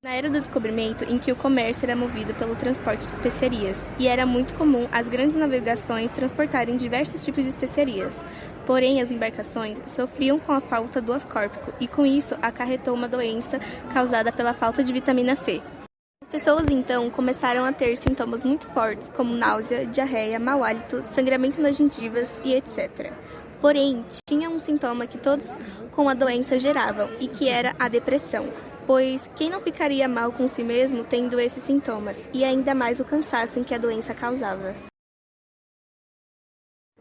Na era do descobrimento, em que o comércio era movido pelo transporte de especiarias, e era muito comum as grandes navegações transportarem diversos tipos de especiarias. Porém, as embarcações sofriam com a falta do ascórbico, e com isso acarretou uma doença causada pela falta de vitamina C. As pessoas então começaram a ter sintomas muito fortes, como náusea, diarreia, mau hálito, sangramento nas gengivas e etc. Porém, tinha um sintoma que todos com a doença geravam, e que era a depressão, pois quem não ficaria mal com si mesmo tendo esses sintomas, e ainda mais o cansaço em que a doença causava.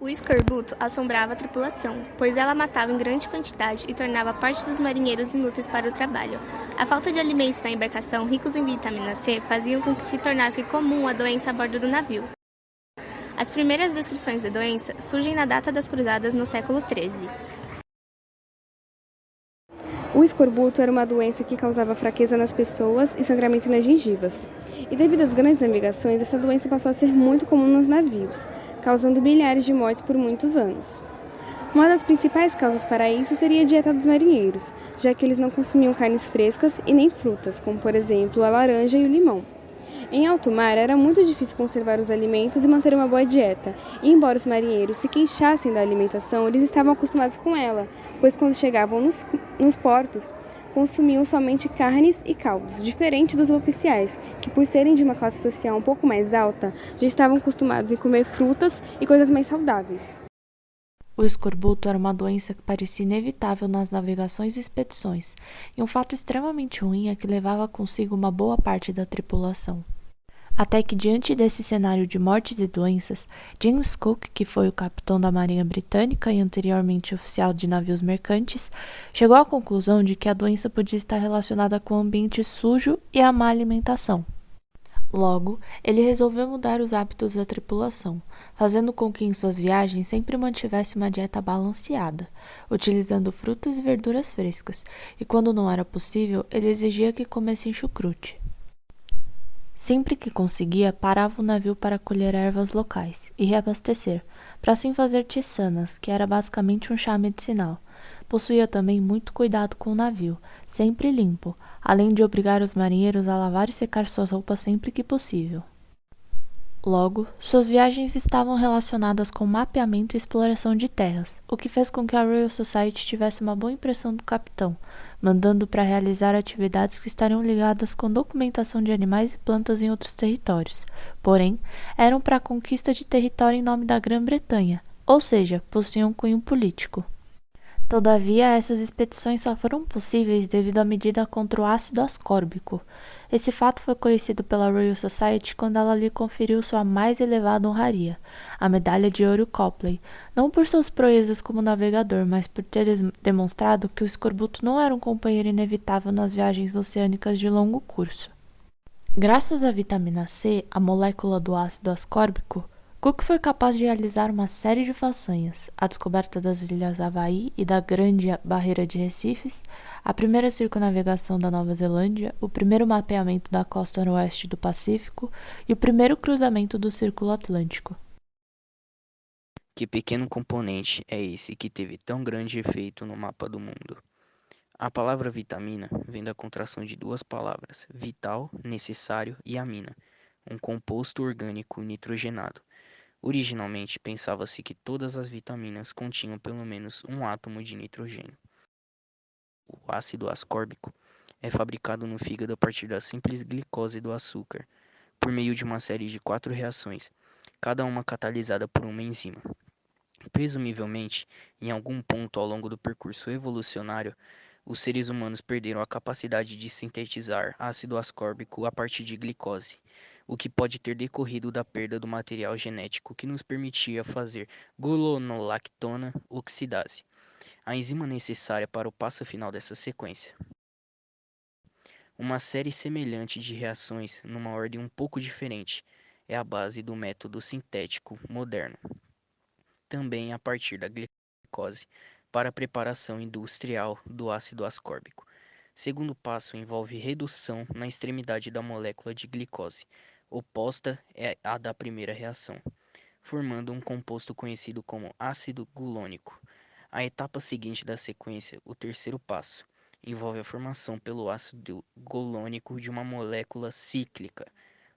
O escorbuto assombrava a tripulação, pois ela matava em grande quantidade e tornava parte dos marinheiros inúteis para o trabalho. A falta de alimentos na embarcação ricos em vitamina C faziam com que se tornasse comum a doença a bordo do navio. As primeiras descrições da doença surgem na data das cruzadas no século XIII. O escorbuto era uma doença que causava fraqueza nas pessoas e sangramento nas gengivas. E devido às grandes navegações, essa doença passou a ser muito comum nos navios, causando milhares de mortes por muitos anos. Uma das principais causas para isso seria a dieta dos marinheiros, já que eles não consumiam carnes frescas e nem frutas, como por exemplo a laranja e o limão. Em alto mar, era muito difícil conservar os alimentos e manter uma boa dieta, e embora os marinheiros se queixassem da alimentação, eles estavam acostumados com ela, pois quando chegavam nos portos, consumiam somente carnes e caldos, diferente dos oficiais, que por serem de uma classe social um pouco mais alta, já estavam acostumados em comer frutas e coisas mais saudáveis. O escorbuto era uma doença que parecia inevitável nas navegações e expedições, e um fato extremamente ruim é que levava consigo uma boa parte da tripulação. Até que, diante desse cenário de mortes e doenças, James Cook, que foi o capitão da Marinha Britânica e anteriormente oficial de navios mercantes, chegou à conclusão de que a doença podia estar relacionada com o ambiente sujo e a má alimentação. Logo, ele resolveu mudar os hábitos da tripulação, fazendo com que em suas viagens sempre mantivesse uma dieta balanceada, utilizando frutas e verduras frescas, e quando não era possível, ele exigia que comessem chucrute. Sempre que conseguia, parava o navio para colher ervas locais e reabastecer, para assim fazer tisanas, que era basicamente um chá medicinal. Possuía também muito cuidado com o navio, sempre limpo, além de obrigar os marinheiros a lavar e secar suas roupas sempre que possível. Logo, suas viagens estavam relacionadas com mapeamento e exploração de terras, o que fez com que a Royal Society tivesse uma boa impressão do capitão, mandando para realizar atividades que estariam ligadas com documentação de animais e plantas em outros territórios. Porém, eram para a conquista de território em nome da Grã-Bretanha, ou seja, possuíam um cunho político. Todavia, essas expedições só foram possíveis devido à medida contra o ácido ascórbico. Esse fato foi conhecido pela Royal Society quando ela lhe conferiu sua mais elevada honraria, a Medalha de Ouro Copley, não por suas proezas como navegador, mas por ter demonstrado que o escorbuto não era um companheiro inevitável nas viagens oceânicas de longo curso. Graças à vitamina C, a molécula do ácido ascórbico, Cook foi capaz de realizar uma série de façanhas: a descoberta das Ilhas Havaí e da Grande Barreira de Recifes, a primeira circunnavegação da Nova Zelândia, o primeiro mapeamento da costa oeste do Pacífico e o primeiro cruzamento do Círculo Atlântico. Que pequeno componente é esse que teve tão grande efeito no mapa do mundo? A palavra vitamina vem da contração de duas palavras, vital, necessário, e amina, um composto orgânico nitrogenado. Originalmente, pensava-se que todas as vitaminas continham pelo menos um átomo de nitrogênio. O ácido ascórbico é fabricado no fígado a partir da simples glicose do açúcar, por meio de uma série de 4 reações, cada uma catalisada por uma enzima. Presumivelmente, em algum ponto ao longo do percurso evolucionário, os seres humanos perderam a capacidade de sintetizar ácido ascórbico a partir de glicose, o que pode ter decorrido da perda do material genético que nos permitia fazer gulonolactona oxidase, a enzima necessária para o passo final dessa sequência. Uma série semelhante de reações, numa ordem um pouco diferente, é a base do método sintético moderno, também a partir da glicose, para a preparação industrial do ácido ascórbico. Segundo passo envolve redução na extremidade da molécula de glicose, oposta à da primeira reação, formando um composto conhecido como ácido gulônico. A etapa seguinte da sequência, o terceiro passo, envolve a formação pelo ácido golônico de uma molécula cíclica,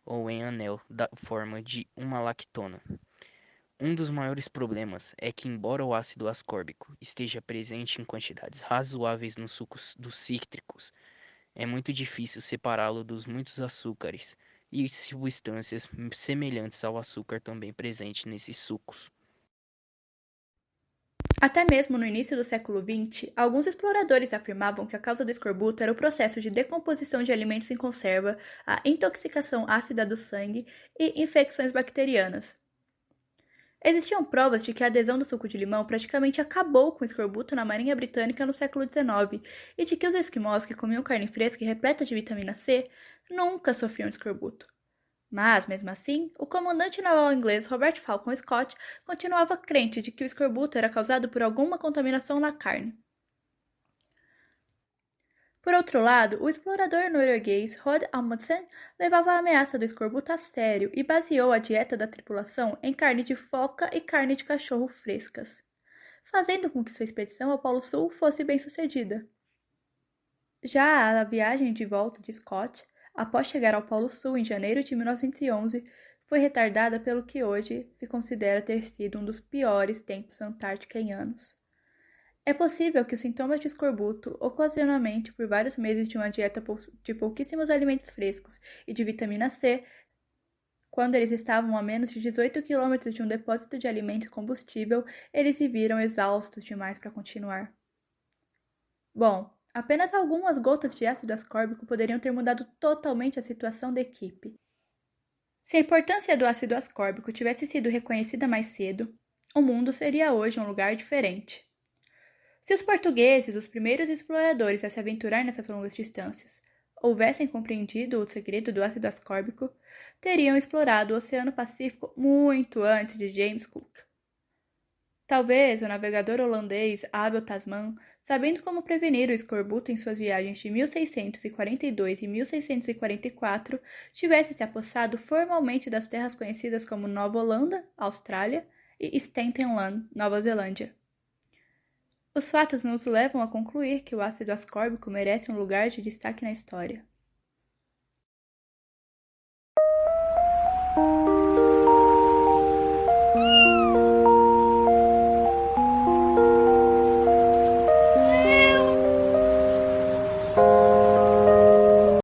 ou em anel, da forma de uma lactona. Um dos maiores problemas é que, embora o ácido ascórbico esteja presente em quantidades razoáveis nos sucos dos cítricos, é muito difícil separá-lo dos muitos açúcares e substâncias semelhantes ao açúcar também presentes nesses sucos. Até mesmo no início do século XX, alguns exploradores afirmavam que a causa do escorbuto era o processo de decomposição de alimentos em conserva, a intoxicação ácida do sangue e infecções bacterianas. Existiam provas de que a adesão do suco de limão praticamente acabou com o escorbuto na Marinha Britânica no século XIX e de que os esquimós que comiam carne fresca e repleta de vitamina C nunca sofriam de escorbuto. Mas, mesmo assim, o comandante naval inglês Robert Falcon Scott continuava crente de que o escorbuto era causado por alguma contaminação na carne. Por outro lado, o explorador norueguês Roald Amundsen levava a ameaça do escorbuto a sério e baseou a dieta da tripulação em carne de foca e carne de cachorro frescas, fazendo com que sua expedição ao Polo Sul fosse bem-sucedida. Já a viagem de volta de Scott, após chegar ao Polo Sul em janeiro de 1911, foi retardada pelo que hoje se considera ter sido um dos piores tempos antárticos em anos. É possível que os sintomas de escorbuto, ocasionalmente por vários meses de uma dieta de pouquíssimos alimentos frescos e de vitamina C, quando eles estavam a menos de 18 quilômetros de um depósito de alimento e combustível, eles se viram exaustos demais para continuar. Bom, apenas algumas gotas de ácido ascórbico poderiam ter mudado totalmente a situação da equipe. Se a importância do ácido ascórbico tivesse sido reconhecida mais cedo, o mundo seria hoje um lugar diferente. Se os portugueses, os primeiros exploradores a se aventurar nessas longas distâncias, houvessem compreendido o segredo do ácido ascórbico, teriam explorado o Oceano Pacífico muito antes de James Cook. Talvez o navegador holandês Abel Tasman, sabendo como prevenir o escorbuto em suas viagens de 1642 e 1644, tivesse se apossado formalmente das terras conhecidas como Nova Holanda, Austrália, e Staten Land, Nova Zelândia. Os fatos nos levam a concluir que o ácido ascórbico merece um lugar de destaque na história.